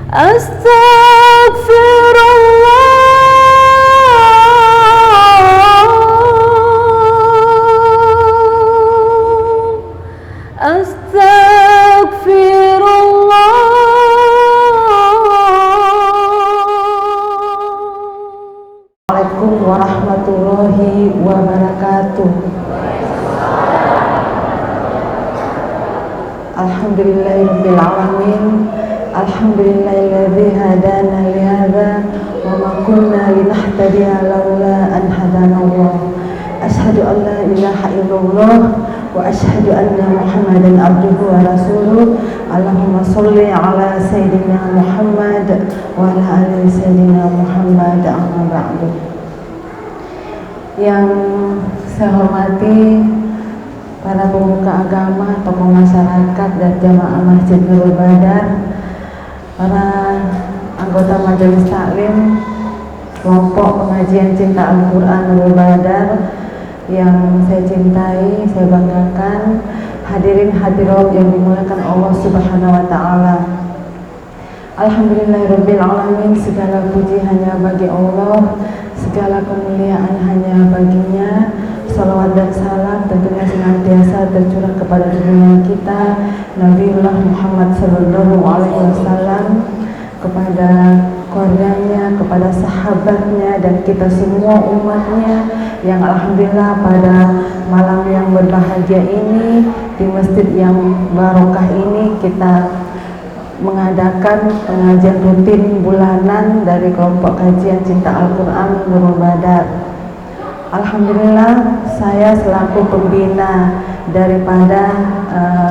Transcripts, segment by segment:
Assalamualaikum warahmatullahi wabarakatuh. Alhamdulillahirabbil alamin. Alhamdulillahilladzi hadana li hadza wa ma kunna linahtadiya laula an hadanallah. Asyhadu an la ilaha illallah wa asyhadu anna Muhammadan abduhu wa rasuluh. Allahumma sholli ala sayyidina Muhammad wa ala ali sayyidina Muhammad, amma ba'du. Yang saya hormati para pemuka agama, tokoh masyarakat dan jamaah Masjid Nurul Badar, para anggota majelis taklim kelompok pengajian cinta Al-Quran Nurul Badar yang saya cintai, saya banggakan, hadirin hadirat yang dimuliakan Allah Subhanahu wa Ta'ala. Alhamdulillahirabbil alamin, segala puji hanya bagi Allah, segala kemuliaan hanya baginya. Salawat dan salam tentunya senantiasa tercurah kepada junjungan kita Nabiullah Muhammad sallallahu alaihi wasallam, kepada keluarganya, kepada sahabatnya, dan kita semua umatnya yang alhamdulillah pada malam yang berbahagia ini di masjid yang barokah ini kita mengadakan pengajian rutin bulanan dari kelompok kajian cinta Al-Quran Nurul Badar. Alhamdulillah, saya selaku pembina daripada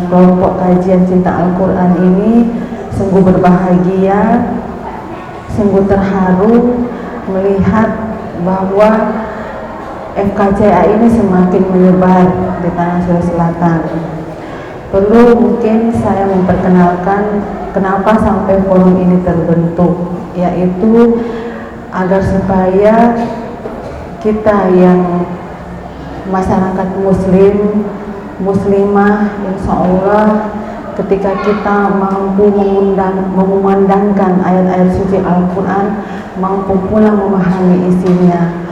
kelompok kajian cinta Al-Quran ini sungguh berbahagia, sungguh terharu melihat bahwa FKCA ini semakin menyebar di tanah Sulawesi Selatan. Perlu mungkin saya memperkenalkan kenapa sampai forum ini terbentuk, yaitu agar supaya kita yang masyarakat muslim, muslimah, insya Allah ketika kita mampu memandangkan ayat-ayat suci Al-Quran, mampu pula memahami isinya.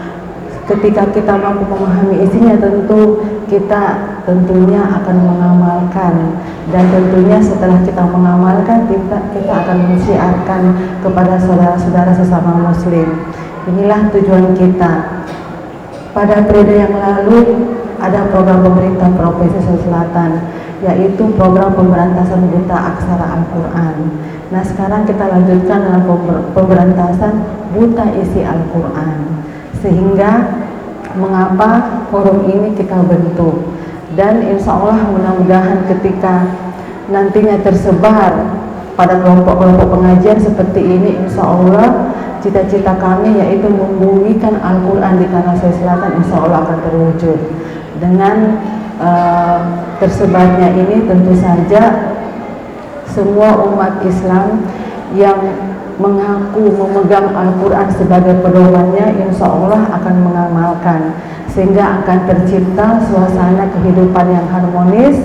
Ketika kita mampu memahami isinya, tentu kita tentunya akan mengamalkan, dan tentunya setelah kita mengamalkan, kita akan mensiarkan kepada saudara-saudara sesama muslim. Inilah tujuan kita. Pada periode yang lalu ada program pemerintah Provinsi Sulawesi Selatan, yaitu program pemberantasan buta aksara Al-Quran. Nah, sekarang kita lanjutkan dalam pemberantasan buta isi Al-Quran. Sehingga mengapa forum ini kita bentuk, dan insya Allah mudah-mudahan ketika nantinya tersebar pada kelompok-kelompok pengajian seperti ini, insya Allah cita-cita kami yaitu membumikan Al-Quran di tanah Sulawesi Selatan insya Allah akan terwujud. Dengan tersebarnya ini tentu saja semua umat Islam yang mengaku memegang Al-Quran sebagai pedomannya insya Allah akan mengamalkan, sehingga akan tercipta suasana kehidupan yang harmonis,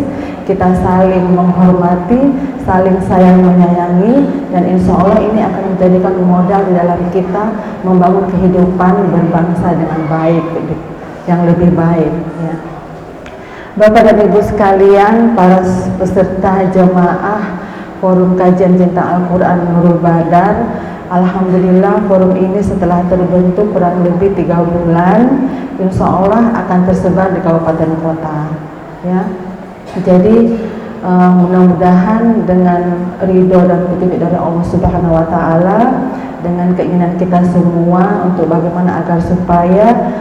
kita saling menghormati, saling sayang menyayangi, dan insya Allah ini akan menjadikan modal di dalam kita membangun kehidupan berbangsa dengan baik, yang lebih baik ya. Bapak dan Ibu sekalian, para peserta jemaah Forum Kajian Cinta Al-Quran Nurul Badar, alhamdulillah forum ini setelah terbentuk kurang lebih 3 bulan, insya Allah akan tersebar di kabupaten kota ya. Jadi mudah-mudahan dengan ridho dan petunjuk dari Allah Subhanahu wa Ta'ala, dengan keinginan kita semua untuk bagaimana agar supaya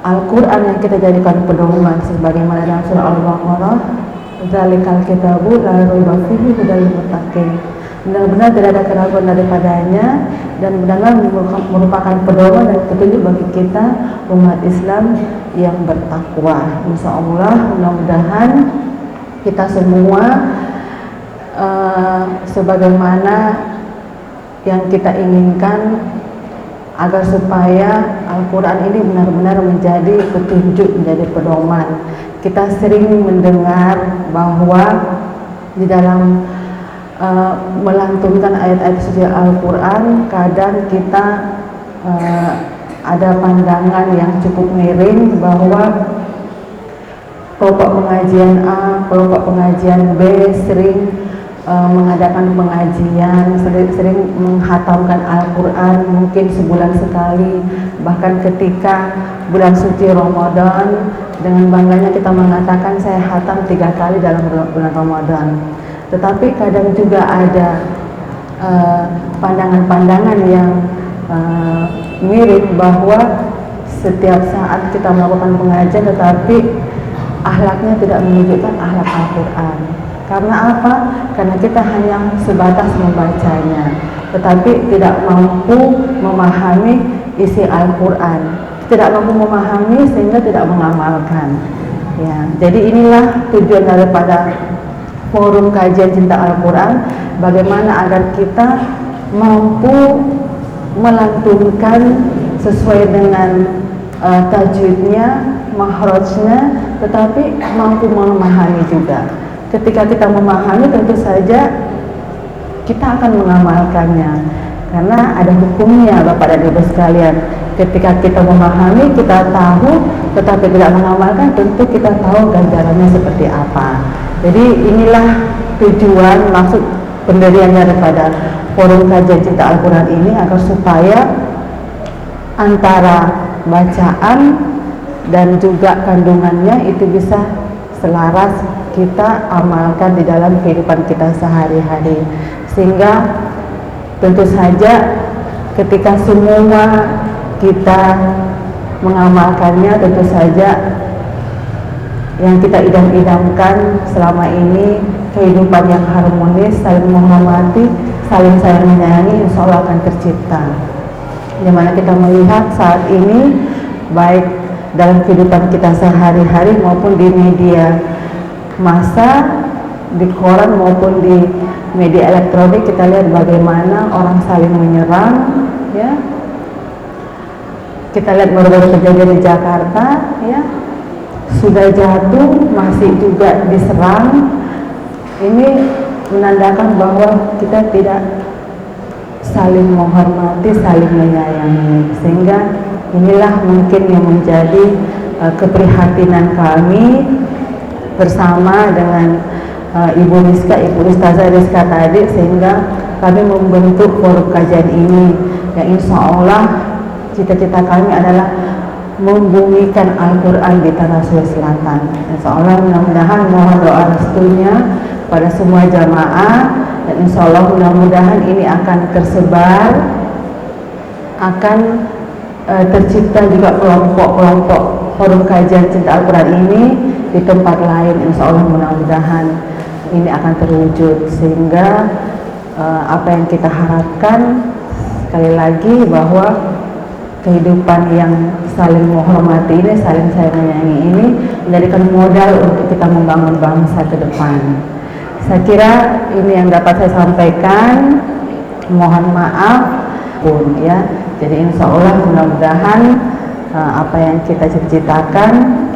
Al-Quran yang kita jadikan pedoman sebagaimana dalam surah Al-Baqarah, Zalikal kitabu la raiba fihi hudal lil muttaqin. Benar-benar tidak ada keraguan daripadanya, dan benar-benar merupakan pedoman dan petunjuk bagi kita umat Islam yang bertakwa. Insya Allah mudah-mudahan kita semua sebagaimana yang kita inginkan, agar supaya Al-Quran ini benar-benar menjadi petunjuk, menjadi pedoman. Kita sering mendengar bahwa di dalam melantunkan ayat-ayat suci Al-Quran, kadang kita ada pandangan yang cukup miring bahwa kelompok pengajian A, kelompok pengajian B sering mengadakan pengajian, sering menghatamkan Al-Quran mungkin sebulan sekali, bahkan ketika bulan suci Ramadan dengan bangganya kita mengatakan saya hatam 3 kali dalam bulan Ramadan. Tetapi kadang juga ada pandangan-pandangan yang mirip bahwa setiap saat kita melakukan pengajian tetapi akhlaknya tidak menunjukkan akhlak Al-Quran. Karena apa? Karena kita hanya sebatas membacanya, tetapi tidak mampu memahami isi Al-Quran, tidak mampu memahami sehingga tidak mengamalkan. Ya, jadi inilah tujuan daripada forum kajian cinta Al-Quran, bagaimana agar kita mampu melantunkan sesuai dengan tajwidnya, makhrajnya, tetapi mampu memahami juga. Ketika kita memahami, tentu saja kita akan mengamalkannya, karena ada hukumnya Bapak dan Ibu sekalian. Ketika kita memahami, kita tahu, tetapi tidak mengamalkan, tentu kita tahu ganjarannya seperti apa. Jadi inilah tujuan, maksud pendirian daripada forum kajian cinta Al-Quran ini, agar supaya antara bacaan dan juga kandungannya itu bisa selaras kita amalkan di dalam kehidupan kita sehari-hari, sehingga tentu saja ketika semua kita mengamalkannya, tentu saja yang kita idam-idamkan selama ini kehidupan yang harmonis, saling menghormati, saling sayang menyayangi, insya Allah akan tercipta. Dimana kita melihat saat ini baik dalam kehidupan kita sehari-hari maupun di media massa, di koran maupun di media elektronik, kita lihat bagaimana orang saling menyerang, ya. Kita lihat baru-baru kejadian di Jakarta, ya, sudah jatuh masih juga diserang. Ini menandakan bahwa kita tidak saling menghormati, saling menyayangi, sehingga inilah mungkin yang menjadi keprihatinan kami bersama dengan Ibu Rizka, Ibu Ustazah Rizka tadi, sehingga kami membentuk forum kajian ini yang insya Allah cita-cita kami adalah membumikan Al-Quran di Tanah Sulawesi Selatan. Insya Allah mudah-mudahan mohon doa restunya pada semua jamaah, dan insya Allah mudah-mudahan ini akan tersebar, akan tercipta juga kelompok-kelompok forum kajian cinta Al-Quran ini di tempat lain. Insya Allah mudah-mudahan ini akan terwujud, sehingga apa yang kita harapkan sekali lagi bahwa kehidupan yang saling menghormati ini, saling sayang menyayangi ini menjadikan modal untuk kita membangun bangsa ke depan. Saya kira ini yang dapat saya sampaikan. Mohon maaf pun ya. Jadi insya Allah mudah-mudahan apa yang kita cita-citakan,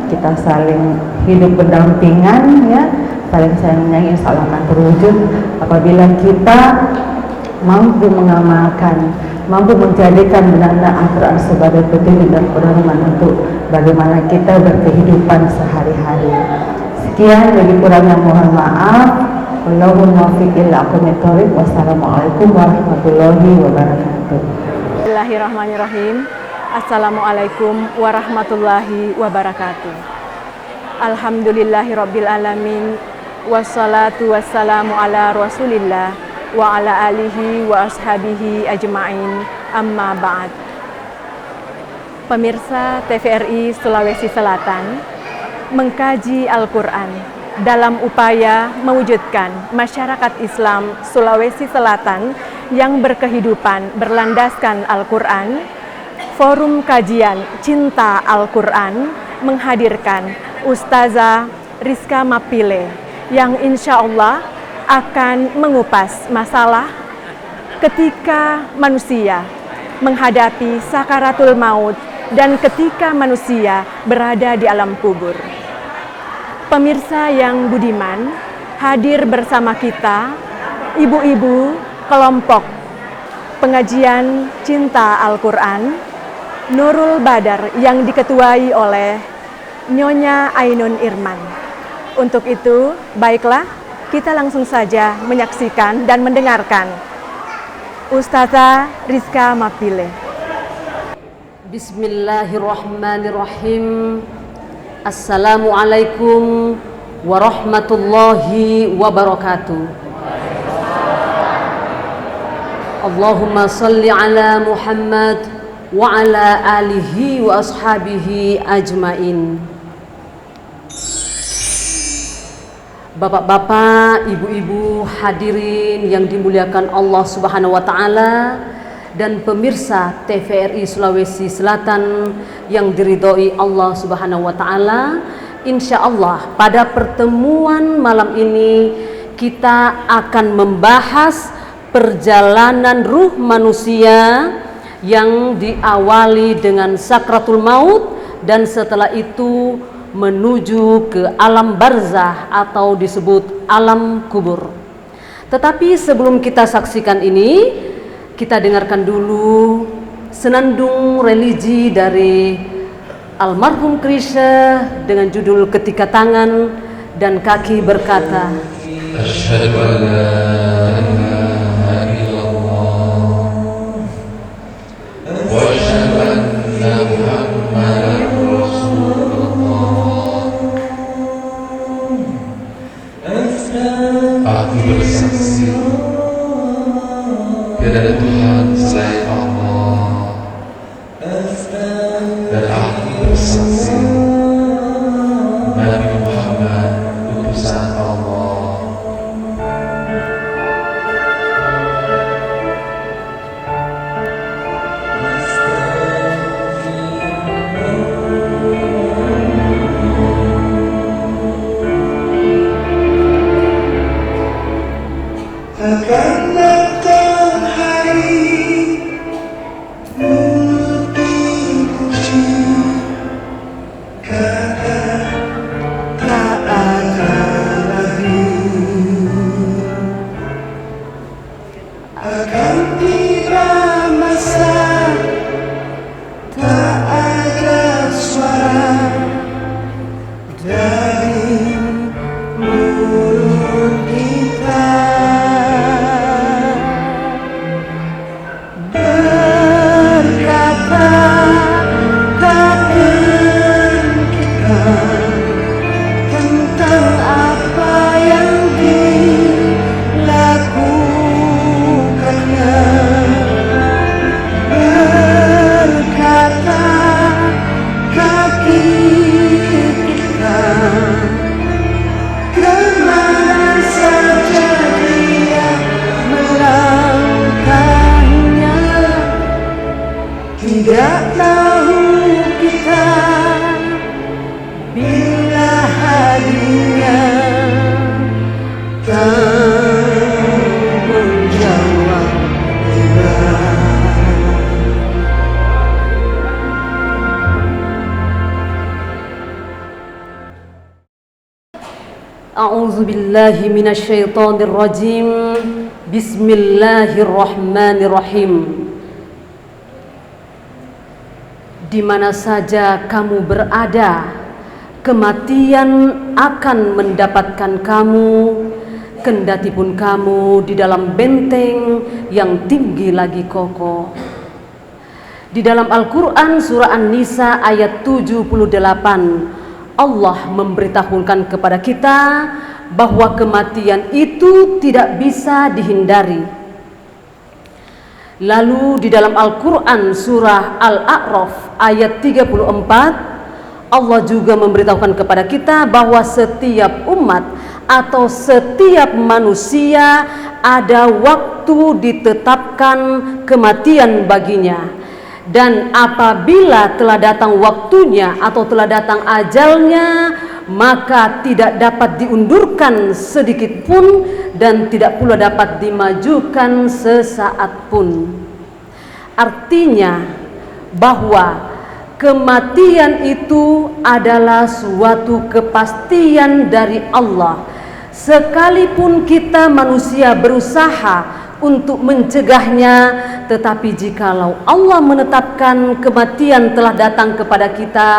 kita saling hidup berdampingan, ya, saling sayang menyayangi, insya Allah akan terwujud apabila kita mampu mengamalkan, mampu menjadikan benar-benar Al-Quran sebagai petunjuk dan pedoman untuk bagaimana kita berkehidupan sehari-hari. Sekian, lebih kurangnya mohon maaf. Wallahul muwaffiq ila aqwamit thoriq. Wassalamualaikum warahmatullahi wabarakatuh. Bismillahirrahmanirrahim. Assalamualaikum warahmatullahi wabarakatuh. Alhamdulillahirabbil alamin. Wassalatu wassalamu ala Rasulillah wa ala alihi wa ashabihi ajma'in, amma ba'd. Pemirsa TVRI Sulawesi Selatan, mengkaji Al-Quran dalam upaya mewujudkan masyarakat Islam Sulawesi Selatan yang berkehidupan berlandaskan Al-Quran, Forum Kajian Cinta Al-Quran menghadirkan Ustazah Rizka Mapile yang insya Allah akan mengupas masalah ketika manusia menghadapi sakaratul maut dan ketika manusia berada di alam kubur. Pemirsa yang budiman, hadir bersama kita ibu-ibu kelompok pengajian Cinta Al-Quran Nurul Badar yang diketuai oleh Nyonya Ainun Irman. Untuk itu, baiklah kita langsung saja menyaksikan dan mendengarkan Ustazah Rizka Mapile. Bismillahirrahmanirrahim. Assalamualaikum warahmatullahi wabarakatuh. Allahumma salli ala Muhammad wa ala alihi wa ashabihi ajmain. Bapak-bapak, ibu-ibu, hadirin yang dimuliakan Allah Subhanahu wa taala dan pemirsa TVRI Sulawesi Selatan yang diridhoi Allah Subhanahu wa taala, insyaallah pada pertemuan malam ini kita akan membahas perjalanan ruh manusia yang diawali dengan sakratul maut dan setelah itu menuju ke alam barzah atau disebut alam kubur. Tetapi sebelum kita saksikan ini, kita dengarkan dulu senandung religi dari almarhum Krisha dengan judul Ketika Tangan dan Kaki Berkata, Asyhadu an la ilaha illallah wa asyhadu anna Muhammadan Rasulullah. Aku bersaksi tiada ada Tuhan selain Allah, dan aku bersaksi Nabi Muhammad utusan Allah. Akan datang hari mulut dipuji, kata tak ada lagi. Akan tiba masa tak ada suara dari mulut kita. Tidak tahu kita bila harinya tanggung jawab tiba. A'udzu billahi minasyaitonir rajim. Bismillahirrahmanirrahim. Di mana saja kamu berada, kematian akan mendapatkan kamu, kendatipun kamu di dalam benteng yang tinggi lagi kokoh. Di dalam Al-Quran surah An-Nisa ayat 78, Allah memberitahukan kepada kita bahwa kematian itu tidak bisa dihindari. Lalu di dalam Al-Quran surah Al-A'raf ayat 34, Allah juga memberitahukan kepada kita bahwa setiap umat atau setiap manusia ada waktu ditetapkan kematian baginya. Dan apabila telah datang waktunya atau telah datang ajalnya, maka tidak dapat diundurkan sedikit pun dan tidak pula dapat dimajukan sesaat pun. Artinya bahwa kematian itu adalah suatu kepastian dari Allah, Sekalipun kita manusia berusaha untuk mencegahnya, tetapi jikalau Allah menetapkan kematian telah datang kepada kita,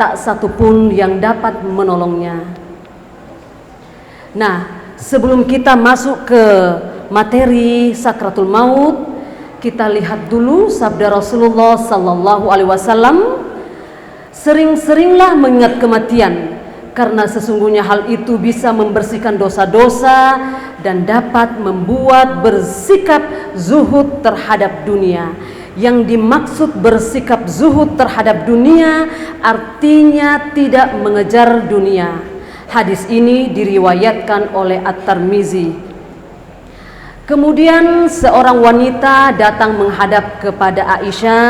tak satu pun yang dapat menolongnya. Nah, sebelum kita masuk ke materi sakratul maut, kita lihat dulu sabda Rasulullah sallallahu alaihi wasallam, sering-seringlah mengingat kematian, karena sesungguhnya hal itu bisa membersihkan dosa-dosa dan dapat membuat bersikap zuhud terhadap dunia. Yang dimaksud bersikap zuhud terhadap dunia artinya tidak mengejar dunia. Hadis ini diriwayatkan oleh At-Tirmizi. Kemudian seorang wanita datang menghadap kepada Aisyah,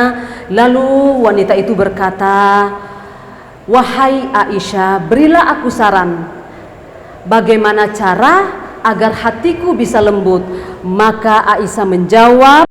lalu wanita itu berkata, "Wahai Aisyah, berilah aku saran, bagaimana cara agar hatiku bisa lembut?" Maka Aisyah menjawab,